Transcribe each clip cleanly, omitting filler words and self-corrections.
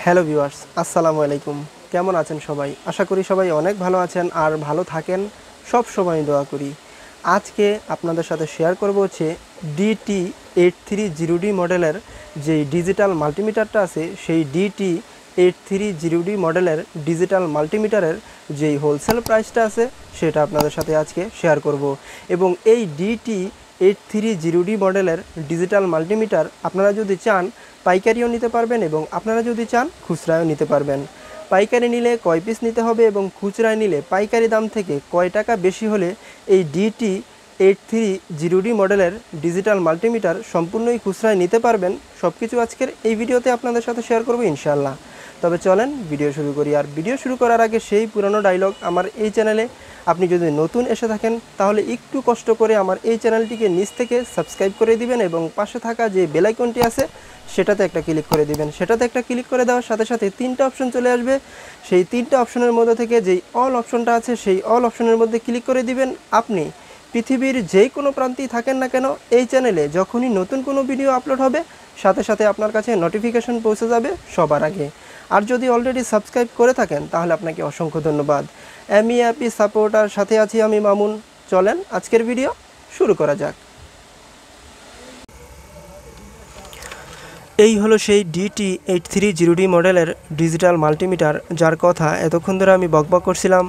Hello viewers, আসসালামু আলাইকুম। কেমন আছেন সবাই? আশা করি সবাই অনেক ভালো আছেন আর ভালো থাকেন, সব সময় দোয়া করি। আজকে আপনাদের সাথে শেয়ার করব হচ্ছে DT8300D মডেলের যে ডিজিটাল মাল্টিমিটারটা আছে, সেই DT8300D মডেলের ডিজিটাল মাল্টিমিটারের যেই হোলসেল প্রাইসটা আছে সেটা আপনাদের সাথে আজকে শেয়ার করব। এবং এই DT8300D মডেলের ডিজিটাল মাল্টিমিটার আপনারা যদি চান পাইকারিও নিতে পারবেন এবং আপনারা যদি চান খুচরাও নিতে পারবেন। পাইকারি নিলে কয় পিস নিতে হবে এবং খুচরায় নিলে পাইকারি দাম থেকে কয় টাকা বেশি হলে এই DT8300D মডেলের ডিজিটাল মাল্টিমিটার সম্পূর্ণই খুচরায় নিতে পারবেন, সব কিছু আজকের এই ভিডিওতে আপনাদের সাথে শেয়ার করব ইনশাআল্লাহ। তবে চলেন ভিডিও শুরু করি। আর ভিডিও শুরু করার আগে সেই পুরনো ডায়লগ, আমার এই চ্যানেলে আপনি যদি নতুন এসে থাকেন তাহলে একটু কষ্ট করে আমার এই চ্যানেলটিকে নিচ থেকে সাবস্ক্রাইব করে দিবেন এবং পাশে থাকা যে বেল আইকনটি আছে সেটাতে একটা ক্লিক করে দিবেন। সেটাতে একটা ক্লিক করে দেওয়ার সাথে সাথে তিনটা অপশন চলে আসবে। সেই তিনটা অপশনের মধ্যে থেকে যেই অল অপশনটা আছে সেই অল অপশনের মধ্যে ক্লিক করে দিবেন। আপনি পৃথিবীর যে কোনো প্রান্তেই থাকেন না কেন, এই চ্যানেলে যখনই নতুন কোনো ভিডিও আপলোড হবে সাথে সাথে আপনার কাছে নোটিফিকেশন পৌঁছে যাবে সবার আগে। আর যদি অলরেডি সাবস্ক্রাইব করে থাকেন তাহলে আপনাকে অসংখ্য ধন্যবাদ। MEAP সাপোর্টার সাথে আছি আমি মামুন। চলেন আজকের ভিডিও শুরু করা যাক। এই হলো সেই DT8300D মডেলের ডিজিটাল মাল্টিমিটার, যার কথা এতক্ষণ ধরে আমি বকবক করছিলাম।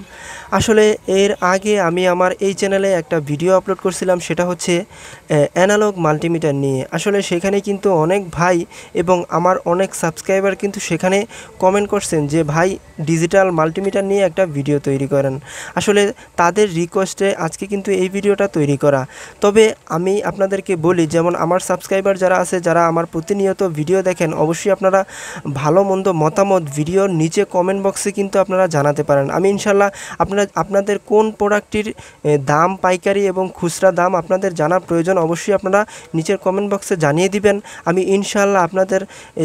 আসলে এর আগে আমি আমার এই চ্যানেলে একটা ভিডিও আপলোড করছিলাম, সেটা হচ্ছে অ্যানালগ মাল্টিমিটার নিয়ে। আসলে সেখানে কিন্তু অনেক ভাই এবং আমার অনেক সাবস্ক্রাইবার কিন্তু সেখানে কমেন্ট করছেন যে ভাই ডিজিটাল মাল্টিমিটার নিয়ে একটা ভিডিও তৈরি করেন। আসলে তাদের রিকোয়েস্টে আজকে কিন্তু এই ভিডিওটা তৈরি করা। তবে আমি আপনাদেরকে বলি, যেমন আমার সাবস্ক্রাইবার যারা আছে, যারা আমার প্রতিনিয়ত ভিডিও দেখেন, অবশ্যই আপনারা ভালো মন্দ মতামত ভিডিওর নিচে কমেন্ট বক্সে কিন্তু আপনারা জানাতে পারেন। আমি ইনশাল্লাহ আপনাদের কোন প্রোডাক্টটির দাম, পাইকারি এবং খুচরা দাম আপনাদের জানার প্রয়োজন, অবশ্যই আপনারা নিচের কমেন্ট বক্সে জানিয়ে দিবেন। আমি ইনশাল্লাহ আপনাদের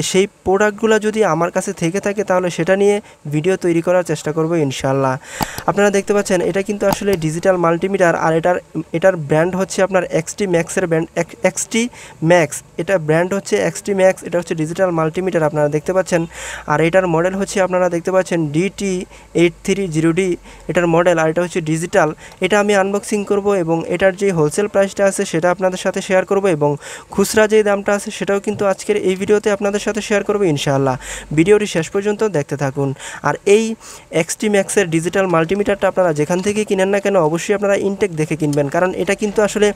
সেই প্রোডাক্টগুলো যদি আমার কাছে থেকে থাকে তাহলে সেটা নিয়ে ভিডিও তৈরি করার চেষ্টা করব ইনশাল্লাহ। আপনারা দেখতে পাচ্ছেন এটা কিন্তু আসলে ডিজিটাল মাল্টিমিটার, আর এটার ব্র্যান্ড হচ্ছে আপনার XT ম্যাক্সের ব্র্যান্ড, XT ম্যাক্স। এটা ব্র্যান্ড হচ্ছে XT ম্যাক্স। এটা হচ্ছে ডিজিটাল মাল্টিমিটার আপনারা দেখতে পাচ্ছেন। আর এটার মডেল হচ্ছে আপনারা দেখতে পাচ্ছেন DT8300D এটার মডেল, আর এটা হচ্ছে ডিজিটাল। এটা আমি আনবক্সিং করব এবং এটার যে হোলসেল প্রাইসটা আছে সেটা আপনাদের সাথে শেয়ার করব এবং খুচরা যে দামটা আছে সেটাও কিন্তু আজকের এই ভিডিওতে আপনাদের সাথে শেয়ার করব ইনশাআল্লাহ। ভিডিওটি শেষ পর্যন্ত দেখতে থাকুন। আর এই XT ম্যাক্সের ডিজিটাল মাল্টিমিটারটা আপনারা যেখান থেকে কিনেন না কেন অবশ্যই আপনারা ইনটেক দেখে কিনবেন, কারণ এটা কিন্তু আসলে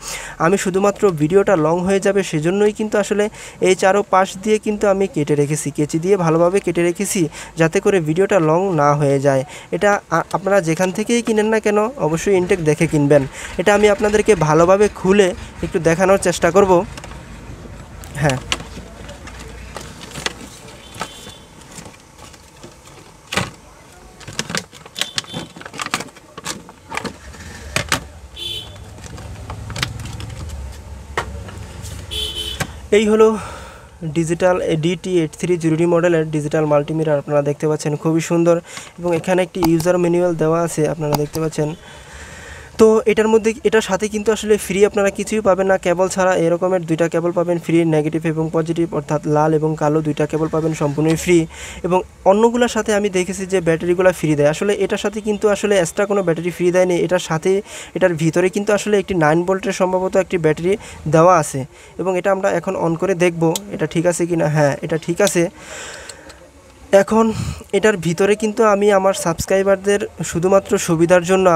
আমি শুধুমাত্র ভিডিওটা লং হয়ে যাবে সেজন্যই কিন্তু আসলে এই চারো পাশ দিয়ে কিন্তু আমি কেটে রেখেছি, কেচি দিয়ে ভালোভাবে কেটে রেখেছি যাতে করে ভিডিওটা লং না হয়ে যায়। এটা আপনারা যেখান থেকেই কিনেন না কেন অবশ্যই ইনটেক দেখে কিনবেন। এটা আমি আপনাদেরকে ভালোভাবে খুলে একটু দেখানোর চেষ্টা করব। হ্যাঁ, এই হলো ডিজিটাল DT8300D মডেলের ডিজিটাল মাল্টিমিটার। আপনারা দেখতে পাচ্ছেন খুবই সুন্দর এবং এখানে একটি ইউজার ম্যানুয়াল দেওয়া আছে, আপনারা দেখতে পাচ্ছেন। তো এটার সাথে কিন্তু আসলে ফ্রি আপনারা কিছুই পাবেন না, কেবল ছাড়া এরকমের দুইটা কেবল পাবেন ফ্রি, নেগেটিভ এবং পজিটিভ, অর্থাৎ লাল এবং কালো দুইটা কেবল পাবেন সম্পূর্ণই ফ্রি। এবং অন্যগুলোর সাথে আমি দেখেছি যে ব্যাটারিগুলো ফ্রি দেয়, আসলে এটার সাথে কিন্তু আসলে এক্সট্রা কোনো ব্যাটারি ফ্রি দেয়নি। এটার সাথে এটার ভিতরে কিন্তু আসলে একটি 9 ভোল্টের সম্ভবত একটি ব্যাটারি দেওয়া আছে এবং এটা আমরা এখন অন করে দেখব এটা ঠিক আছে কি না। হ্যাঁ, এটা ঠিক আছে। এখন এটার ভিতরে কিন্তু আমি আমার সাবস্ক্রাইবারদের শুধুমাত্র সুবিধার জন্য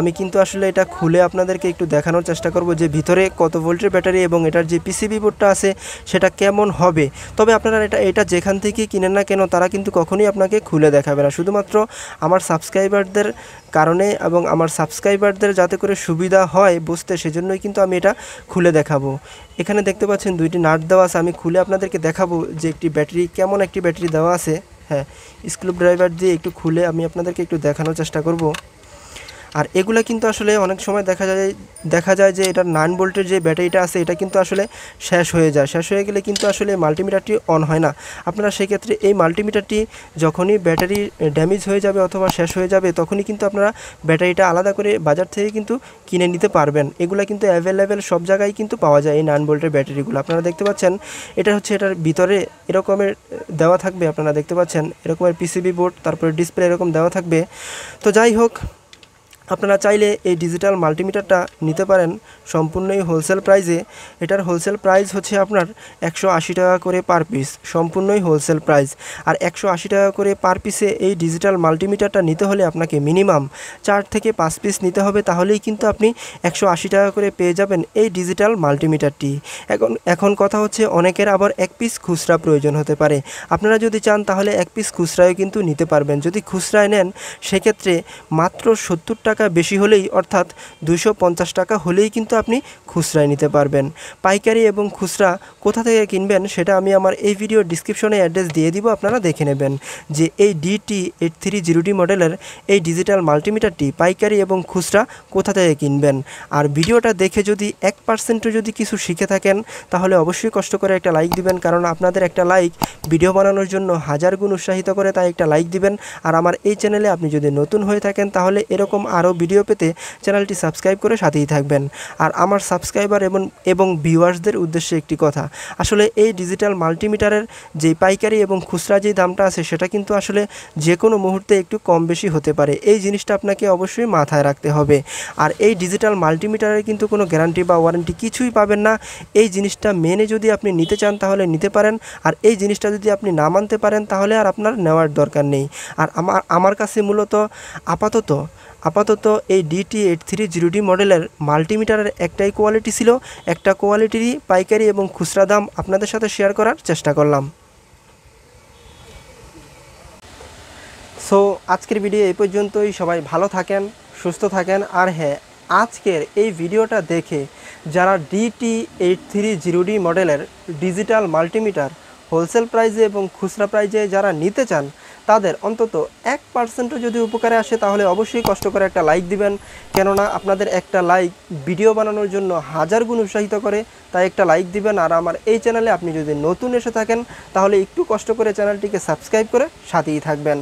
আমি কিন্তু আসলে এটা খুলে আপনাদেরকে একটু দেখানোর চেষ্টা করব যে ভিতরে কত ভোল্টের ব্যাটারি এবং এটার যে পিসিবি বোর্ডটা আছে সেটা কেমন হবে। তবে আপনারা এটা যেখান থেকে কিনেন না কেন তারা কিন্তু কখনোই আপনাকে খুলে দেখাবে না, শুধুমাত্র আমার সাবস্ক্রাইবারদের কারণে এবং আমার সাবস্ক্রাইবারদের যাতে করে সুবিধা হয় বুঝতে, সেজন্যই কিন্তু আমি এটা খুলে দেখাবো। এখানে দেখতে পাচ্ছেন দুইটি নাট দেওয়া আছে, আমি খুলে আপনাদেরকে দেখাবো যে একটি ব্যাটারি কেমন একটি ব্যাটারি দেওয়া আছে। হ্যাঁ, স্ক্রু ড্রাইভার দিয়ে একটু খুলে আমি আপনাদেরকে একটু দেখানোর চেষ্টা করব। আর এগুলা কিন্তু আসলে অনেক সময় দেখা যায় যে এটার 9 ভোল্টের যে ব্যাটারিটা আছে এটা কিন্তু আসলে শেষ হয়ে যায়। শেষ হয়ে গেলে কিন্তু আসলে মাল্টিমিটারটি অন হয় না। আপনারা সেক্ষেত্রে এই মাল্টিমিটারটি যখনই ব্যাটারি ড্যামেজ হয়ে যাবে অথবা শেষ হয়ে যাবে তখনই কিন্তু আপনারা ব্যাটারিটা আলাদা করে বাজার থেকে কিন্তু কিনে নিতে পারবেন। এগুলা কিন্তু অ্যাভেলেবেল সব জায়গায় কিন্তু পাওয়া যায় এই 9 ভোল্টের ব্যাটারিগুলো। আপনারা দেখতে পাচ্ছেন এটা হচ্ছে এটার ভিতরে এরকমের দেওয়া থাকবে, আপনারা দেখতে পাচ্ছেন এরকমের পিসিবি বোর্ড, তারপরে ডিসপ্লে এরকম দেওয়া থাকবে। তো যাই হোক, আপনারা চাইলে এই ডিজিটাল মাল্টিমিটারটা নিতে পারেন সম্পূর্ণই হোলসেল প্রাইসে। এটার হোলসেল প্রাইস হচ্ছে আপনার 180 টাকা করে পার পিস, সম্পূর্ণই হোলসেল প্রাইস। আর 180 টাকা করে পার পিসে এই ডিজিটাল মাল্টিমিটারটা নিতে হলে আপনাকে মিনিমাম 4 থেকে 5 পিস নিতে হবে, তাহলেই কিন্তু আপনি 180 টাকা করে পেয়ে যাবেন এই ডিজিটাল মাল্টিমিটারটি। এখন কথা হচ্ছে অনেকের আবার 1 পিস খুচরা প্রয়োজন হতে পারে। আপনারা যদি চান তাহলে 1 পিস খুচরায় কিন্তু নিতে পারবেন। যদি খুচরায় নেন সেক্ষেত্রে মাত্র 70 টাকা বেশি হলেই, অর্থাৎ 250 টাকা হলেই কিন্তু আপনি খুচরায় নিতে পারবেন। পাইকারি এবং খুচরা কোথা থেকে কিনবেন সেটা আমি আমার এই ভিডিও ডিসক্রিপশনে অ্যাড্রেস দিয়ে দিব, আপনারা দেখে নেবেন যে এই DT8300D মডেলের এই ডিজিটাল মাল্টিমিটারটি পাইকারি এবং খুচরা কোথা থেকে কিনবেন। আর ভিডিওটা দেখে যদি 1%ও যদি কিছু শিখে থাকেন তাহলে অবশ্যই কষ্ট করে একটা লাইক দিবেন, কারণ আপনাদের একটা লাইক ভিডিও বানানোর জন্য 1000 গুণ উৎসাহিত করে, তাই একটা লাইক দিবেন। আর আমার এই চ্যানেলে আপনি যদি নতুন হয়ে থাকেন তাহলে এরকম আরও ভিডিও পেতে চ্যানেলটি সাবস্ক্রাইব করে সাথেই থাকবেন। আর আমার সাবস্ক্রাইবার এবং ভিউয়ার্সদের উদ্দেশ্যে একটি কথা, আসলে এই ডিজিটাল মাল্টিমিটারের যে পাইকারি এবং খুচরা যে দামটা আছে সেটা কিন্তু আসলে যে কোনো মুহূর্তে একটু কম বেশি হতে পারে। এই জিনিসটা আপনাকে অবশ্যই মাথায় রাখতে হবে। আর এই ডিজিটাল মাল্টিমিটারের কিন্তু কোনো গ্যারান্টি বা ওয়ারেন্টি কিছুই পাবেন না। এই জিনিসটা মেনে যদি আপনি নিতে চান তাহলে নিতে পারেন, আর এই জিনিসটা যদি আপনি না মানতে পারেন তাহলে আর আপনার নেওয়ার দরকার নেই। আর আমার কাছে মূলত আপাতত এই DT8300D মডেলের মাল্টিমিটারের একটাই কোয়ালিটি ছিল, একটা কোয়ালিটিরই পাইকারি এবং খুচরা দাম আপনাদের সাথে শেয়ার করার চেষ্টা করলাম। সো আজকের ভিডিও এই পর্যন্তই। সবাই ভালো থাকেন, সুস্থ থাকেন। আর হ্যাঁ, আজকের এই ভিডিওটা দেখে যারা DT8300D মডেলের ডিজিটাল মাল্টিমিটার হোলসেল প্রাইজে এবং খুচরা প্রাইজে যারা নিতে চান তাদের অন্তত 1%ও যদি উপকারে আসে তাহলে অবশ্যই কষ্ট করে একটা লাইক দিবেন, কেননা আপনাদের একটা লাইক ভিডিও বানানোর জন্য 1000 গুণ উৎসাহিত করে, তাই একটা লাইক দিবেন। আর আমার এই চ্যানেলে আপনি যদি নতুন এসে থাকেন তাহলে একটু কষ্ট করে চ্যানেলটিকে সাবস্ক্রাইব করে সাথেই থাকবেন।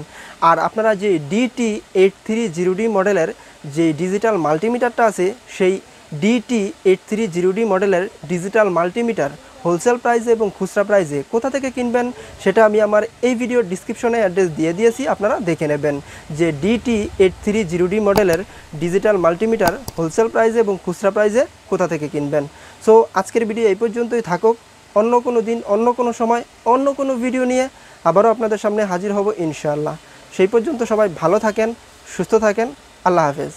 আর আপনারা যে DT8300D মডেলের যে ডিজিটাল মাল্টিমিটারটা আছে সেই DT8300D মডেলের ডিজিটাল মাল্টিমিটার হোলসেল প্রাইসে এবং খুচরা প্রাইসে কোথা থেকে কিনবেন সেটা আমি আমার এই ভিডিওর ডিসক্রিপশনে অ্যাড্রেস দিয়ে দিয়েছি, আপনারা দেখে নেবেন যে DT8300D মডেলের ডিজিটাল মাল্টিমিটার হোলসেল প্রাইসে এবং খুচরা প্রাইসে কোথা থেকে কিনবেন। সো আজকের ভিডিও এই পর্যন্তই থাকুক। অন্য কোনো দিন, অন্য কোনো সময়, অন্য কোনো ভিডিও নিয়ে আবারও আপনাদের সামনে হাজির হব ইনশাআল্লাহ। সেই পর্যন্ত সবাই ভালো থাকেন, সুস্থ থাকেন। আল্লাহ হাফেজ।